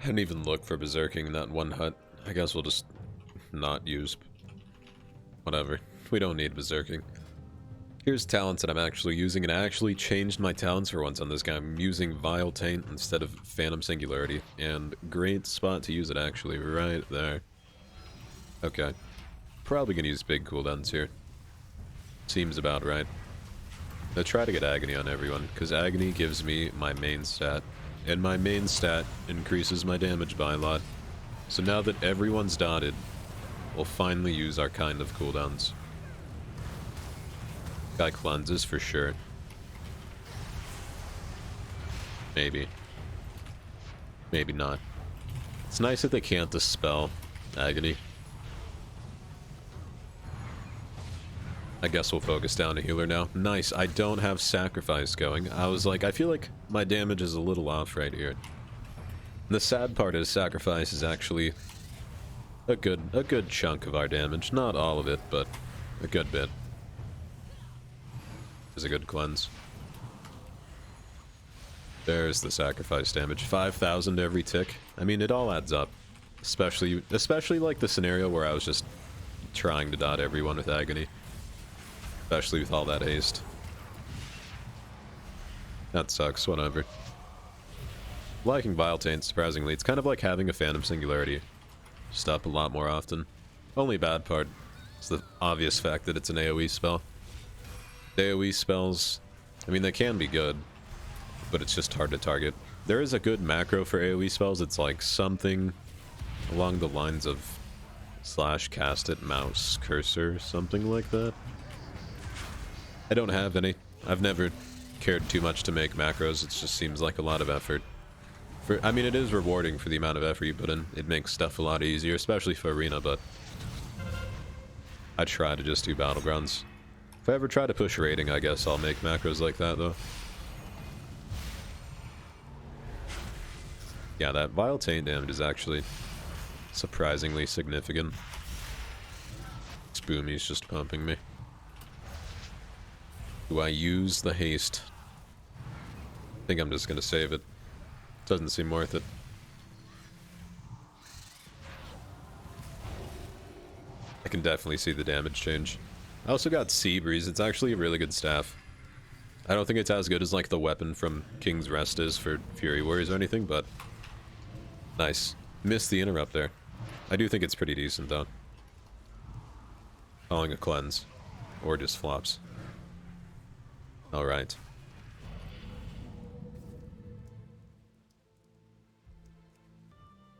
I didn't even look for berserking in that one hut. I guess we'll just not use. Whatever. We don't need berserking. Here's talents that I'm actually using, and I actually changed my talents for once on this guy. I'm using Vile Taint instead of Phantom Singularity, and great spot to use it actually, right there. Okay. Probably gonna use big cooldowns here. Seems about right. Now try to get Agony on everyone, because Agony gives me my main stat, and my main stat increases my damage by a lot. So now that everyone's dotted, we'll finally use our kind of cooldowns. Guy cleanses for sure. Maybe. Maybe not. It's nice that they can't dispel Agony. I guess we'll focus down a healer now. Nice, I don't have Sacrifice going. I was like, I feel like my damage is a little off right here. And the sad part is Sacrifice is actually a good chunk of our damage. Not all of it, but a good bit. Is a good cleanse. There's the Sacrifice damage. 5,000 every tick. I mean, it all adds up. Especially like the scenario where I was just trying to dot everyone with Agony. Especially with all that haste. That sucks, whatever. Liking Vile Taint, surprisingly. It's kind of like having a Phantom Singularity. Just up a lot more often. Only bad part is the obvious fact that it's an AoE spell. AoE spells, I mean, they can be good, but it's just hard to target. There is a good macro for AoE spells. It's like something along the lines of /cast it mouse cursor, something like that. I don't have any. I've never cared too much to make macros. It just seems like a lot of effort. I mean, it is rewarding for the amount of effort you put in. It makes stuff a lot easier, especially for Arena, but I try to just do Battlegrounds. If I ever try to push rating, I guess I'll make macros like that, though. Yeah, that Vile Taint damage is actually surprisingly significant. Spoomy's just pumping me. Do I use the haste? I think I'm just gonna save it. Doesn't seem worth it. I can definitely see the damage change. I also got Sea Breeze. It's actually a really good staff. I don't think it's as good as like the weapon from King's Rest is for Fury Warriors or anything, but nice. Missed the interrupt there. I do think it's pretty decent though. Calling a cleanse. Or just flops. Alright.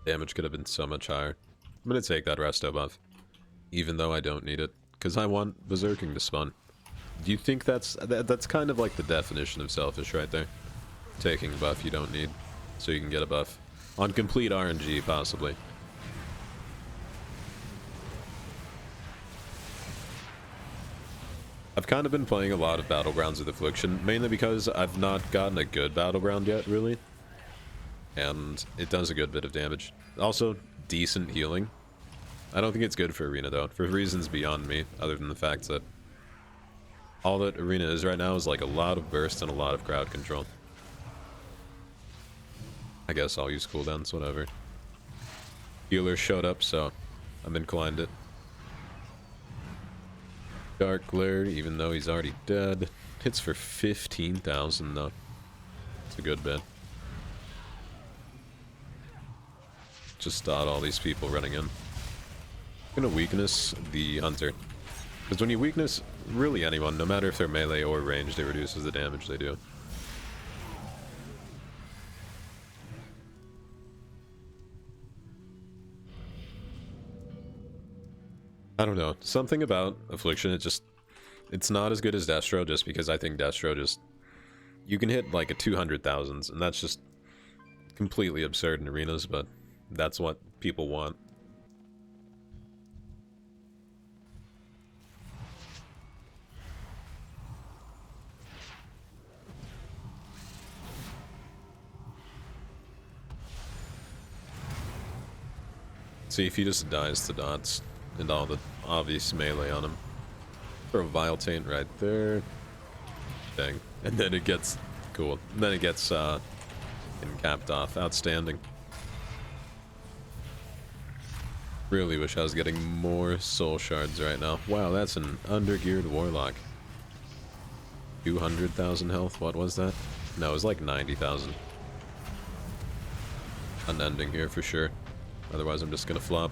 Damage could have been so much higher. I'm gonna take that resto buff. Even though I don't need it. Because I want Berserking to spawn. Do you think that's kind of like the definition of selfish right there? Taking a buff you don't need, so you can get a buff. On complete RNG, possibly. I've kind of been playing a lot of Battlegrounds with Affliction, mainly because I've not gotten a good Battleground yet, really. And it does a good bit of damage. Also, decent healing. I don't think it's good for Arena, though, for reasons beyond me, other than the fact that all that Arena is right now is like a lot of burst and a lot of crowd control. I guess I'll use cooldowns, whatever. Healer showed up, so I'm inclined it. Dark Glare, even though he's already dead. Hits for 15,000, though. It's a good bit. Just dot all these people running in. I'm gonna weakness the Hunter. Because when you weakness really anyone, no matter if they're melee or ranged, it reduces the damage they do. I don't know. Something about Affliction, it's not as good as Destro, just because I think Destro just... You can hit like a 200,000s, and that's just completely absurd in arenas, but that's what people want. See, if he just dies to dots and all the obvious melee on him. Throw a Vile Taint right there. Dang. And then it gets... Cool. And then it gets, capped off. Outstanding. Really wish I was getting more soul shards right now. Wow, that's an undergeared Warlock. 200,000 health, what was that? No, it was like 90,000. Unending here for sure. Otherwise I'm just gonna flop.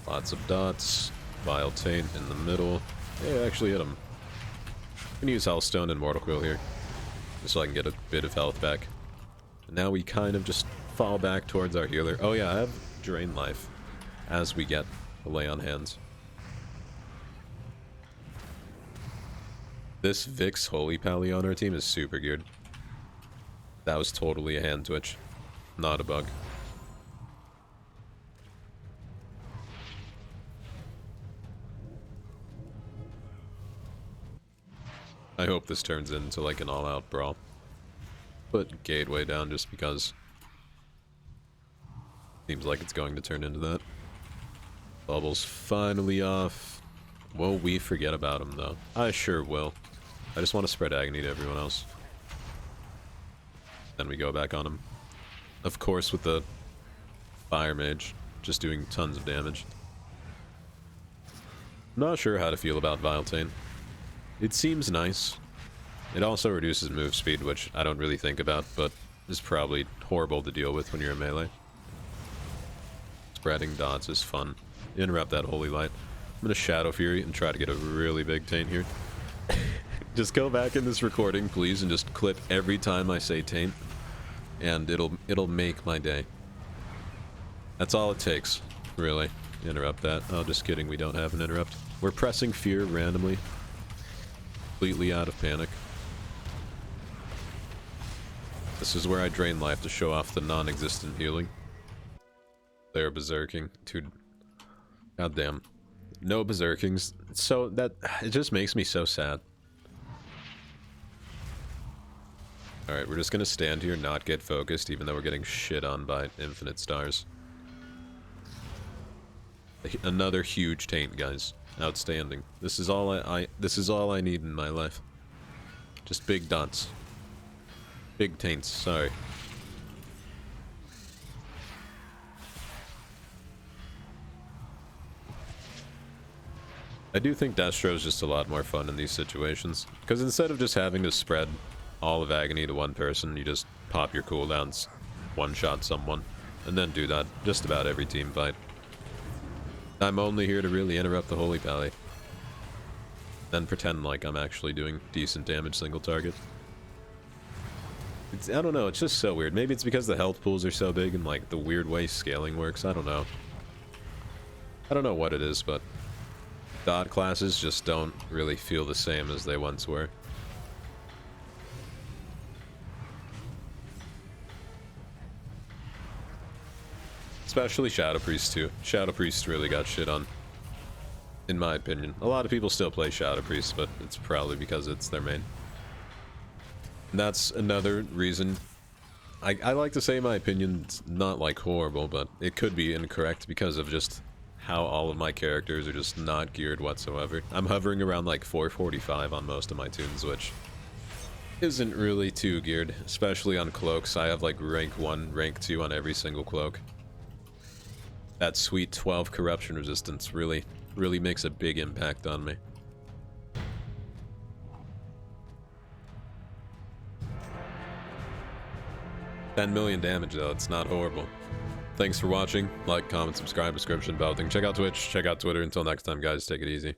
Lots of dots. Vile Taint in the middle. Yeah, actually hit him. I'm gonna use Hellstone and Mortal Quill here. Just so I can get a bit of health back. And now we kind of just fall back towards our healer. Oh yeah, I have Drain Life as we get a lay on hands. This Vix Holy Pally on our team is super geared. That was totally a hand twitch. Not a bug. I hope this turns into like an all-out brawl. Put Gateway down just because. Seems like it's going to turn into that. Bubble's finally off. Won't we forget about him though? I sure will. I just want to spread agony to everyone else. Then we go back on him. Of course with the Fire Mage, just doing tons of damage. Not sure how to feel about Vile Taint. It seems nice. It also reduces move speed, which I don't really think about, but is probably horrible to deal with when you're in melee. Spreading dots is fun. Interrupt that Holy Light. I'm gonna Shadow Fury and try to get a really big Taint here. Just go back in this recording, please, and just clip every time I say Taint. And it'll make my day. That's all it takes, really. Interrupt that. Oh, just kidding, we don't have an interrupt. We're pressing Fear randomly. Completely out of panic. This is where I drain life to show off the non-existent healing. They're berserking. Dude. Goddamn. No berserkings. So that it just makes me so sad. Alright, we're just gonna stand here and not get focused, even though we're getting shit on by infinite stars. Another huge Taint, guys. Outstanding. This is all this is all I need in my life. Just big dots. Big Taints, sorry. I do think Destro is just a lot more fun in these situations. Because instead of just having to spread all of agony to one person, you just pop your cooldowns, one-shot someone, and then do that just about every team fight. I'm only here to really interrupt the Holy Pally. Then pretend like I'm actually doing decent damage single target. I don't know, it's just so weird. Maybe it's because the health pools are so big and like the weird way scaling works, I don't know. I don't know what it is, but dot classes just don't really feel the same as they once were. Especially Shadow Priest too. Shadow Priest really got shit on, in my opinion. A lot of people still play Shadow Priest, but it's probably because it's their main. And that's another reason. I like to say my opinion's not like horrible, but it could be incorrect because of just how all of my characters are just not geared whatsoever. I'm hovering around like 445 on most of my tunes, which isn't really too geared, especially on cloaks. I have like rank 1, rank 2 on every single cloak. That sweet 12 corruption resistance really makes a big impact on me. $10 million damage though, it's not horrible. Thanks for watching. Like, comment, subscribe, description, bell thing. Check out Twitch, check out Twitter. Until next time, guys, take it easy.